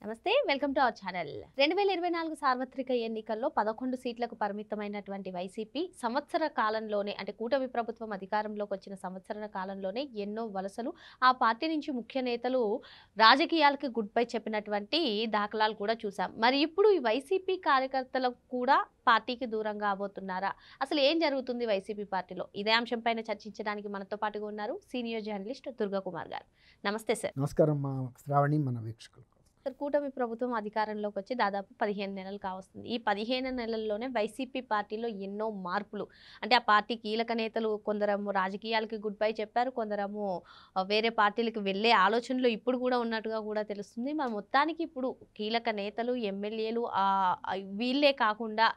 నమస్తే welcome to our channel 2024 సార్వత్రిక ఎన్నికల్లో 11 సీట్లకు పరిమితమైనటువంటి వైసీపీ సంవత్సర కాలంలోనే అంటే కూటమి ప్రభుత్వం అధికారంలోకి వచ్చిన సంవత్సర కాలంలోనే ఎన్నో వలసలు ఆ పార్టీ నుంచి ముఖ్య నేతలు రాజకీయాలకు గుడ్ బై చెప్పినటువంటి దాఖలాలు కూడా చూసాం. మరి ఇప్పుడు ఈ వైసీపీ కార్యకర్తలకు కూడా పార్టీకి దూరంగా అవబోతున్నారా? అసలు ఏం జరుగుతుంది వైసీపీ పార్టీలో? ఇదే అంశంపైన చర్చించడానికి మనతో పాటుగా ఉన్నారు సీనియర్ జర్నలిస్ట్ దుర్గాకుమార్ గారు. నమస్తే సార్. నమస్కారం మా శ్రావణి మన వీక్షకులకు. సార్, కూటమి ప్రభుత్వం అధికారంలోకి వచ్చి దాదాపు 15 నెలలు కావస్తుంది. ఈ 15 నెలల్లోనే వైసీపీ పార్టీలో ఎన్నో మార్పులు, అంటే ఆ పార్టీ కీలక నేతలు కొందరేమో రాజకీయాలకి గుడ్ బై చెప్పారు, కొందరేమో వేరే పార్టీలకు వెళ్ళే ఆలోచనలు ఇప్పుడు కూడా ఉన్నట్టుగా కూడా తెలుస్తుంది. మరి మొత్తానికి ఇప్పుడు కీలక నేతలు ఎమ్మెల్యేలు వీళ్ళే కాకుండా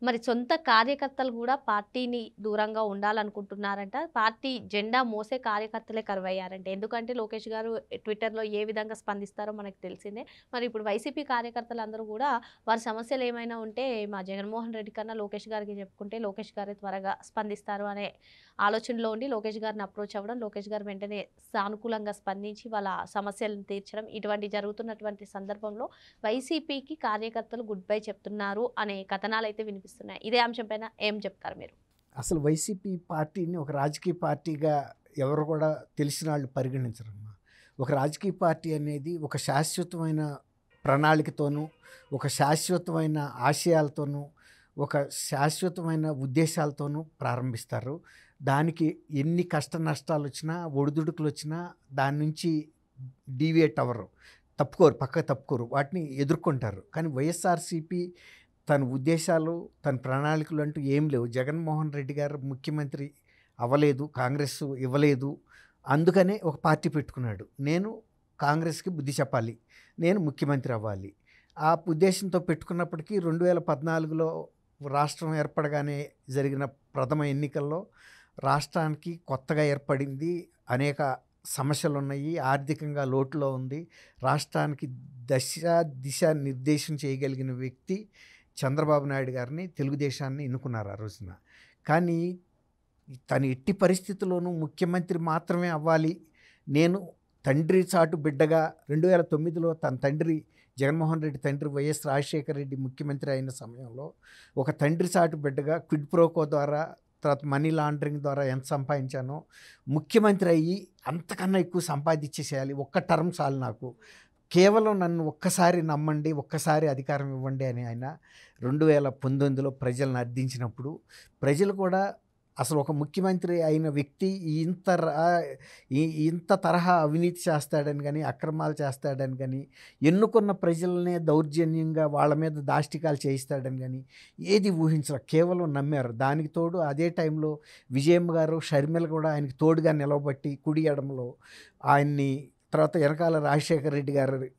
మరి సొంత కార్యకర్తలు కూడా పార్టీని దూరంగా ఉండాలనుకుంటున్నారంట. పార్టీ జెండా మోసే కార్యకర్తలే కరువయ్యారంట. ఎందుకంటే లోకేష్ గారు ట్విట్టర్లో ఏ విధంగా స్పందిస్తారో మనకు తెలిసిందే. మరి ఇప్పుడు వైసీపీ కార్యకర్తలందరూ కూడా వారి సమస్యలు ఏమైనా ఉంటే మా జగన్మోహన్ రెడ్డి కన్నా లోకేష్ గారికి చెప్పుకుంటే లోకేష్ గారే త్వరగా స్పందిస్తారు అనే ఆలోచనలో ఉండి లోకేష్ గారిని అప్రోచ్ అవ్వడం, లోకేష్ గారు వెంటనే సానుకూలంగా స్పందించి వాళ్ళ సమస్యలను తీర్చడం, ఇటువంటి జరుగుతున్నటువంటి సందర్భంలో వైసీపీకి కార్యకర్తలు గుడ్ బై చెప్తున్నారు అనే కథనాలు అయితే వినిపిస్తున్నాయి. ఇదే అంశం పైన ఏం చెప్తారు మీరు? అసలు వైసీపీ పార్టీని ఒక రాజకీయ పార్టీగా ఎవరు కూడా తెలిసిన వాళ్ళు పరిగణించరమ్మా. ఒక రాజకీయ పార్టీ అనేది ఒక శాశ్వతమైన ప్రణాళికతోనూ, ఒక శాశ్వతమైన ఆశయాలతోనూ, ఒక శాశ్వతమైన ఉద్దేశాలతోనూ ప్రారంభిస్తారు. దానికి ఎన్ని కష్ట నష్టాలు వచ్చినా, ఒడిదుడుకులు వచ్చినా దాని నుంచి డీవియేట్ అవ్వరు, పక్కకు తప్పుకోరు, వాటిని ఎదుర్కొంటారు. కానీ వైఎస్ఆర్సీపీ తన ఉద్దేశాలు, తన ప్రణాళికలు అంటూ ఏం లేవు. జగన్మోహన్ రెడ్డి గారు ముఖ్యమంత్రి అవ్వలేదు, కాంగ్రెస్ ఇవ్వలేదు, అందుకనే ఒక పార్టీ పెట్టుకున్నాడు. నేను కాంగ్రెస్కి బుద్ధి చెప్పాలి, నేను ముఖ్యమంత్రి అవ్వాలి. ఆ ఉద్దేశంతో పెట్టుకున్నప్పటికీ 2014లో రాష్ట్రం ఏర్పడగానే జరిగిన ప్రథమ ఎన్నికల్లో రాష్ట్రానికి కొత్తగా ఏర్పడింది, అనేక సమస్యలు ఉన్నాయి, ఆర్థికంగా లోటులో ఉంది. రాష్ట్రానికి దిశ నిర్దేశం చేయగలిగిన వ్యక్తి చంద్రబాబు నాయుడు గారిని, తెలుగుదేశాన్ని ఎన్నుకున్నారు ఆ రోజున. కానీ తను ఎట్టి పరిస్థితుల్లోనూ ముఖ్యమంత్రి మాత్రమే అవ్వాలి, నేను తండ్రి చాటు బిడ్డగా 2009లో తన తండ్రి జగన్మోహన్ రెడ్డి తండ్రి వైఎస్ రాజశేఖర రెడ్డి ముఖ్యమంత్రి అయిన సమయంలో ఒక తండ్రి చాటు బిడ్డగా క్విడ్ ప్రోకో ద్వారా, తర్వాత మనీ లాండరింగ్ ద్వారా ఎంత సంపాదించానో ముఖ్యమంత్రి అయ్యి అంతకన్నా ఎక్కువ సంపాదించేసేయాలి, ఒక్క టర్మ్ చాలు నాకు, కేవలం నన్ను ఒక్కసారి నమ్మండి, ఒక్కసారి అధికారం ఇవ్వండి అని ఆయన 2019లో ప్రజలను అర్థించినప్పుడు ప్రజలు కూడా అసలు ఒక ముఖ్యమంత్రి అయిన వ్యక్తి ఇంత తరహా అవినీతి చేస్తాడని కానీ, అక్రమాలు చేస్తాడని కానీ, ఎన్నుకున్న ప్రజలనే దౌర్జన్యంగా వాళ్ళ మీద దాష్టికాలు చేయిస్తాడని కానీ ఏది ఊహించరు, కేవలం నమ్మారు. దానికి తోడు అదే టైంలో విజయమ్మ గారు, షర్మిల కూడా ఆయనకి తోడుగా నిలవబట్టి కుడి ఎడమలో ఆయన్ని, తర్వాత వెనకాల రాజశేఖర రెడ్డి గారి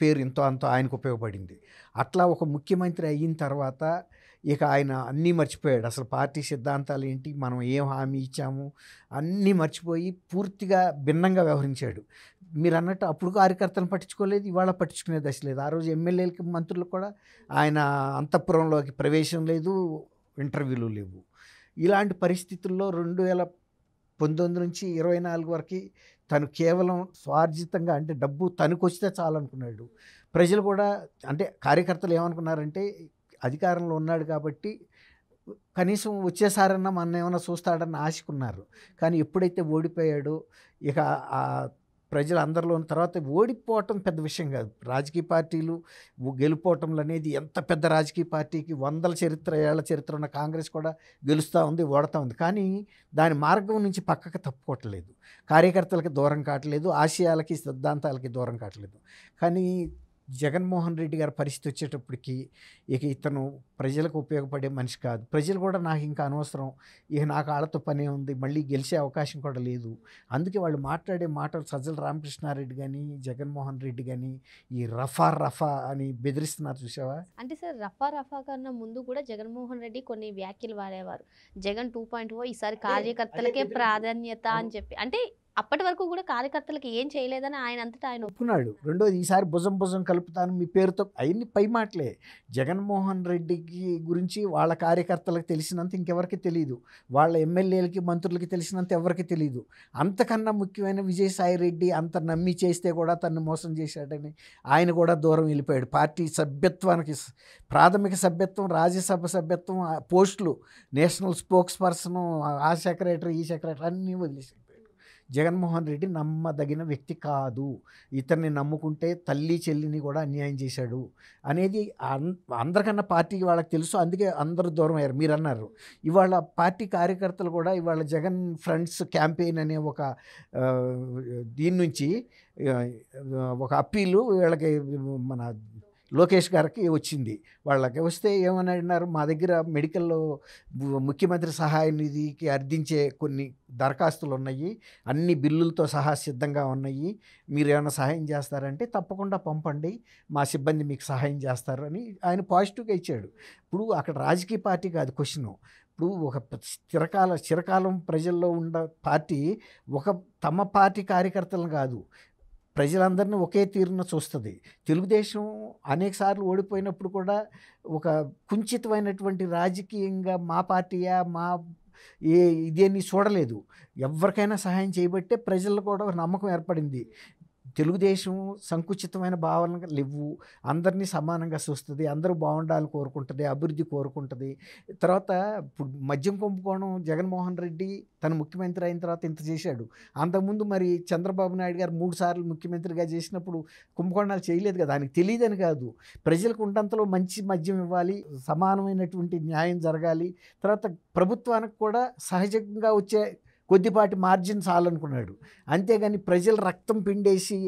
పేరు ఎంతో అంతో ఆయనకు ఉపయోగపడింది. అట్లా ఒక ముఖ్యమంత్రి అయిన తర్వాత ఇక ఆయన అన్నీ మర్చిపోయాడు. అసలు పార్టీ సిద్ధాంతాలు ఏంటి, మనం ఏం హామీ ఇచ్చాము అన్నీ మర్చిపోయి పూర్తిగా భిన్నంగా వ్యవహరించాడు. మీరు అన్నట్టు అప్పుడు కార్యకర్తలను పట్టించుకోలేదు, ఇవాళ పట్టించుకునే దశ లేదు. ఆ రోజు ఎమ్మెల్యేలకి, మంత్రులకు కూడా ఆయన అంతఃపురంలోకి ప్రవేశం లేదు, ఇంటర్వ్యూలు లేవు. ఇలాంటి పరిస్థితుల్లో 2019 నుంచి 24 వరకు తను కేవలం స్వార్జితంగా, అంటే డబ్బు తనకు వస్తే చాలనుకున్నాడు. ప్రజలు కూడా, అంటే కార్యకర్తలు ఏమనుకున్నారంటే అధికారంలో ఉన్నాడు కాబట్టి కనీసం వచ్చేసారన్నా మన ఏమైనా చూస్తాడన్న ఆశకున్నారు. కానీ ఎప్పుడైతే ఓడిపోయాడో ఇక ఆ ప్రజలు అందరిలో తర్వాత ఓడిపోవటం పెద్ద విషయం కాదు. రాజకీయ పార్టీలు గెలుపోవటంలు అనేది, ఎంత పెద్ద రాజకీయ పార్టీకి 100 ఏళ్ల చరిత్ర ఉన్న కాంగ్రెస్ కూడా గెలుస్తూ ఉంది, ఓడుతూ ఉంది. కానీ దాని మార్గం నుంచి పక్కకు తప్పుకోవట్లేదు, కార్యకర్తలకి దూరం కావట్లేదు, ఆశయాలకి సిద్ధాంతాలకి దూరం కావట్లేదు. కానీ జగన్మోహన్ రెడ్డి గారి పరిస్థితి వచ్చేటప్పటికి ఇక ఇతను ప్రజలకు ఉపయోగపడే మనిషి కాదు. ప్రజలు కూడా నాకు ఇంకా అనవసరం, ఇక నాకు వాళ్ళతో పనే ఉంది, మళ్ళీ గెలిచే అవకాశం కూడా లేదు. అందుకే వాళ్ళు మాట్లాడే మాటలు, సజ్జల రామకృష్ణారెడ్డి కానీ, జగన్మోహన్ రెడ్డి కానీ ఈ రఫా అని బెదిరిస్తున్నారు, చూసావా? అంటే సార్, రఫా కన్నా ముందు కూడా జగన్మోహన్ రెడ్డి కొన్ని వ్యాఖ్యలు వాడేవారు. జగన్ 2.0 ఈసారి కార్యకర్తలకే ప్రాధాన్యత అని చెప్పి, అంటే అప్పటి వరకు కూడా కార్యకర్తలకి ఏం చేయలేదని ఆయన అంతటా ఆయన ఒప్పుకున్నాడు. రెండోది ఈసారి భుజం భుజం కలుపుతాను మీ పేరుతో అయన్నీ పై మాటలే. జగన్మోహన్ రెడ్డికి గురించి వాళ్ళ కార్యకర్తలకు తెలిసినంత ఇంకెవరికీ తెలీదు. వాళ్ళ ఎమ్మెల్యేలకి, మంత్రులకి తెలిసినంత ఎవరికీ తెలీదు. అంతకన్నా ముఖ్యమైన విజయసాయి రెడ్డి అంత నమ్మి చేస్తే కూడా తనను మోసం చేశాడని ఆయన కూడా దూరం వెళ్ళిపోయాడు. పార్టీ సభ్యత్వానికి ప్రాథమిక సభ్యత్వం, రాజ్యసభ సభ్యత్వం, పోస్టులు, నేషనల్ స్పోక్స్ పర్సను, ఆ సెక్రటరీ, ఈ సెక్రటరీ అన్నీ వదిలేసి జగన్మోహన్ రెడ్డి నమ్మదగిన వ్యక్తి కాదు, ఇతన్ని నమ్ముకుంటే తల్లి చెల్లిని కూడా అన్యాయం చేశాడు అనేది అందరికన్నా పార్టీకి వాళ్ళకి తెలుసు. అందుకే అందరూ దూరం అయ్యారు. మీరు అన్నారు ఇవాళ పార్టీ కార్యకర్తలు కూడా ఇవాళ జగన్ ఫ్రెండ్స్ క్యాంపెయిన్ అనే ఒక దీని నుంచి ఒక అప్పీలు వీళ్ళకి మన లోకేష్ గారికి వచ్చింది. వాళ్ళకి వస్తే ఏమని అన్నారు, మా దగ్గర మెడికల్లో ముఖ్యమంత్రి సహాయ నిధికి అర్థించే కొన్ని దరఖాస్తులు ఉన్నాయి, అన్ని బిల్లులతో సహా సిద్ధంగా ఉన్నాయి, మీరు ఏమైనా సహాయం చేస్తారంటే తప్పకుండా పంపండి, మా సిబ్బంది మీకు సహాయం చేస్తారు అని ఆయన పాజిటివ్గా ఇచ్చాడు. ఇప్పుడు అక్కడ రాజకీయ పార్టీ కాదు క్వశ్చను. ఇప్పుడు ఒక చిరకాలం ప్రజల్లో ఉన్న పార్టీ తమ పార్టీ కార్యకర్తలను కాదు, ప్రజలందరినీ ఒకే తీరున చూస్తుంది. తెలుగుదేశం అనేకసార్లు ఓడిపోయినప్పుడు కూడా ఒక కుంచితమైనటువంటి రాజకీయంగా మా పార్టీయా ఇదేని చూడలేదు. ఎవరికైనా సహాయం చేయబట్టే ప్రజల్లో కూడా ఒక నమ్మకం ఏర్పడింది. తెలుగుదేశం సంకుచితమైన భావనలు లేవు, అందరినీ సమానంగా చూస్తుంది, అందరూ బాగుండాలని కోరుకుంటుంది, అభివృద్ధి కోరుకుంటుంది. తర్వాత ఇప్పుడు మద్యం కుంభకోణం జగన్మోహన్ రెడ్డి తను ముఖ్యమంత్రి అయిన తర్వాత ఇంత చేశాడు. అంతకుముందు మరి చంద్రబాబు నాయుడు గారు 3 సార్లు ముఖ్యమంత్రిగా చేసినప్పుడు కుంభకోణాలు చేయలేదు కదా. ఆయనకి తెలియదని కాదు, ప్రజలకు ఉండంతలో మంచి మద్యం ఇవ్వాలి, సమానమైనటువంటి న్యాయం జరగాలి, తర్వాత ప్రభుత్వానికి కూడా సహజంగా వచ్చే కొద్దిపాటి మార్జిన్ చాలనుకున్నాడు. అంతేగాని ప్రజల రక్తం పిండేసి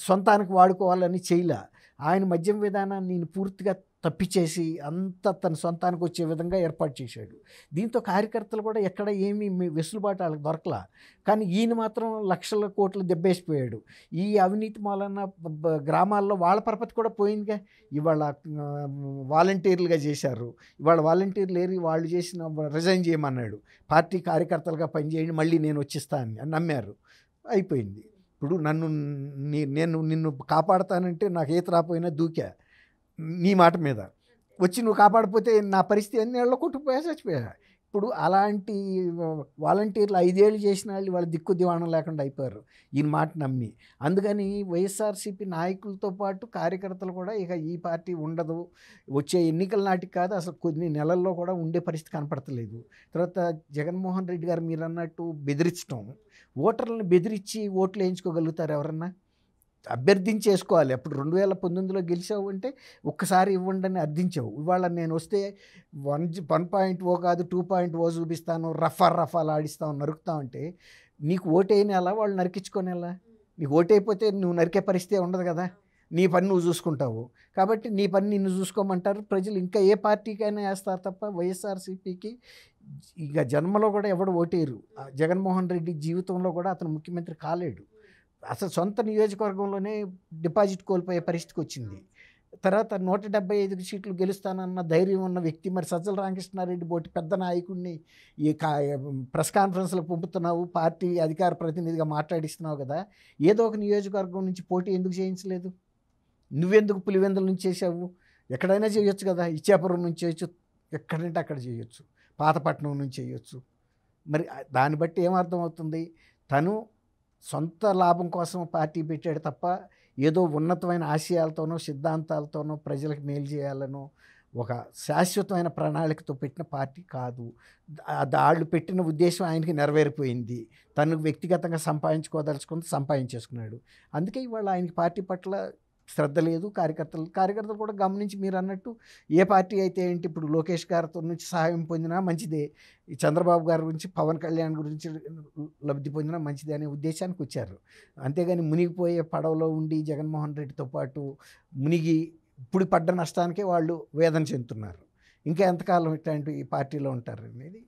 సొంతానికి వాడుకోవాలని చేయలే. ఆయన మద్యం విధానాన్ని నేను పూర్తిగా తప్పిచేసి అంత తన సొంతానికి వచ్చే విధంగా ఏర్పాటు చేశాడు. దీంతో కార్యకర్తలు కూడా ఎక్కడ ఏమీ వెసులుబాటు వాళ్ళకి దొరకలా. కానీ ఈయన మాత్రం లక్షల కోట్లు దెబ్బేసిపోయాడు. ఈ అవినీతి మూలన గ్రామాల్లో వాళ్ళ పరపతి కూడా పోయిందిగా. ఇవాళ వాలంటీర్లుగా చేశారు, ఇవాళ వాలంటీర్లు ఏరి వాళ్ళు చేసిన రిజైన్ చేయమన్నాడు, పార్టీ కార్యకర్తలుగా పనిచేయండి మళ్ళీ నేను వచ్చిస్తా అని నమ్మారు, అయిపోయింది. ఇప్పుడు నేను నిన్ను కాపాడుతానంటే నాకు ఈత రాపోయినా దూకా నీ మాట మీద వచ్చి, నువ్వు కాపాడిపోతే నా పరిస్థితి అన్ని ఏళ్ళ కొట్టుకుపోయా చచ్చిపోయా. ఇప్పుడు అలాంటి వాలంటీర్లు 5 ఏళ్ళు చేసిన వాళ్ళు వాళ్ళ దిక్కు దివాణం లేకుండా అయిపోయారు ఈయన మాట నమ్మి. అందుకని వైఎస్ఆర్సీపీ నాయకులతో పాటు కార్యకర్తలు కూడా ఇక ఈ పార్టీ ఉండదు, వచ్చే ఎన్నికల నాటికి కాదు అసలు కొన్ని నెలల్లో కూడా ఉండే పరిస్థితి కనపడతలేదు. తర్వాత జగన్మోహన్ రెడ్డి గారు మీరు అన్నట్టు బెదిరించడం, ఓటర్లను బెదిరించి ఓట్లు వేయించుకోగలుగుతారు ఎవరన్నా? అభ్యర్థించేసుకోవాలి. అప్పుడు 2019లో గెలిచావు అంటే ఒక్కసారి ఇవ్వండి అని అర్థించావు. ఇవాళ నేను వస్తే 1.0 కాదు 2.0 చూపిస్తాను, రఫాలు ఆడిస్తాను, నరుకుతావు అంటే నీకు ఓటేయని ఎలా వాళ్ళు నరికించుకొని ఎలా? నీకు ఓటైపోతే నువ్వు నరికే పరిస్థితి ఉండదు కదా, నీ పని నువ్వు చూసుకుంటావు. కాబట్టి నీ పని నిన్ను చూసుకోమంటారు ప్రజలు. ఇంకా ఏ పార్టీకైనా వేస్తారు తప్ప వైఎస్ఆర్సీపీకి ఇక జన్మలో కూడా ఎవడు ఓటేయరు. జగన్మోహన్ రెడ్డి జీవితంలో కూడా అతను ముఖ్యమంత్రి కాలేడు. అసలు సొంత నియోజకవర్గంలోనే డిపాజిట్ కోల్పోయే పరిస్థితికి వచ్చింది. తర్వాత 175 సీట్లు గెలుస్తానన్న ధైర్యం ఉన్న వ్యక్తి మరి సజ్జల రామకృష్ణారెడ్డి బోటి పెద్ద నాయకుడిని ఈ ప్రెస్ కాన్ఫరెన్స్లకు పంపుతున్నావు, పార్టీ అధికార ప్రతినిధిగా మాట్లాడిస్తున్నావు కదా, ఏదో ఒక నియోజకవర్గం నుంచి పోటీ ఎందుకు చేయించలేదు? నువ్వెందుకు పులివెందుల నుంచి చేసావు? ఎక్కడైనా చేయొచ్చు కదా, ఇచ్చాపురం నుంచి చేయొచ్చు, ఎక్కడంటే అక్కడ చేయొచ్చు, పాతపట్నం నుంచి చేయొచ్చు. మరి దాన్ని బట్టి ఏమర్థం అవుతుంది, తను సొంత లాభం కోసం పార్టీ పెట్టాడు తప్ప ఏదో ఉన్నతమైన ఆశయాలతోనో సిద్ధాంతాలతోనో ప్రజలకు మేలు చేయాలనో ఒక శాశ్వతమైన ప్రణాళికతో పెట్టిన పార్టీ కాదు. వాళ్ళు పెట్టిన ఉద్దేశం ఆయనకి నెరవేరిపోయింది. తను వ్యక్తిగతంగా సంపాదించేసుకున్నాడు. అందుకే ఇవాళ ఆయనకి పార్టీ పట్ల శ్రద్ధ లేదు. కార్యకర్తలు కూడా గమనించి మీరు అన్నట్టు ఏ పార్టీ అయితే ఏంటి, ఇప్పుడు లోకేష్ గారితో నుంచి సహాయం పొందినా మంచిదే, ఈ చంద్రబాబు గారి గురించి పవన్ కళ్యాణ్ గురించి లబ్ధి పొందినా మంచిదే అనే ఉద్దేశానికి వచ్చారు. అంతేగాని మునిగిపోయే పడవలో ఉండి జగన్మోహన్ రెడ్డితో పాటు మునిగి ఇప్పుడు పడ్డ నష్టానికే వాళ్ళు వేదన చెందుతున్నారు. ఇంకా ఎంతకాలం ఇట్లాంటి ఈ పార్టీలో ఉంటారు అనేది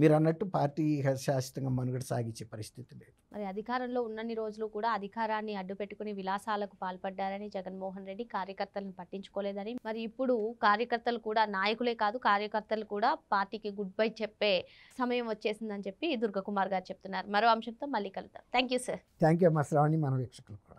మీరు అన్నట్టు పార్టీ శాశ్వతంగా మనుగడ సాగించే పరిస్థితి లేదు. మరి అధికారంలో ఉన్నన్ని రోజులు కూడా అధికారాన్ని అడ్డుపెట్టుకుని విలాసాలకు పాల్పడ్డారని జగన్మోహన్ రెడ్డి, కార్యకర్తలను పట్టించుకోలేదని, మరి ఇప్పుడు కార్యకర్తలు కూడా, నాయకులే కాదు కార్యకర్తలు కూడా పార్టీకి గుడ్ బై చెప్పే సమయం వచ్చేసిందని చెప్పి దుర్గకుమార్ గారు చెప్తున్నారు. మరో అంశంతో మళ్ళీ కలుద్దాం. Thank you sir. Thank you అమ్మా శ్రావణి, మన వీక్షకులు కూడా.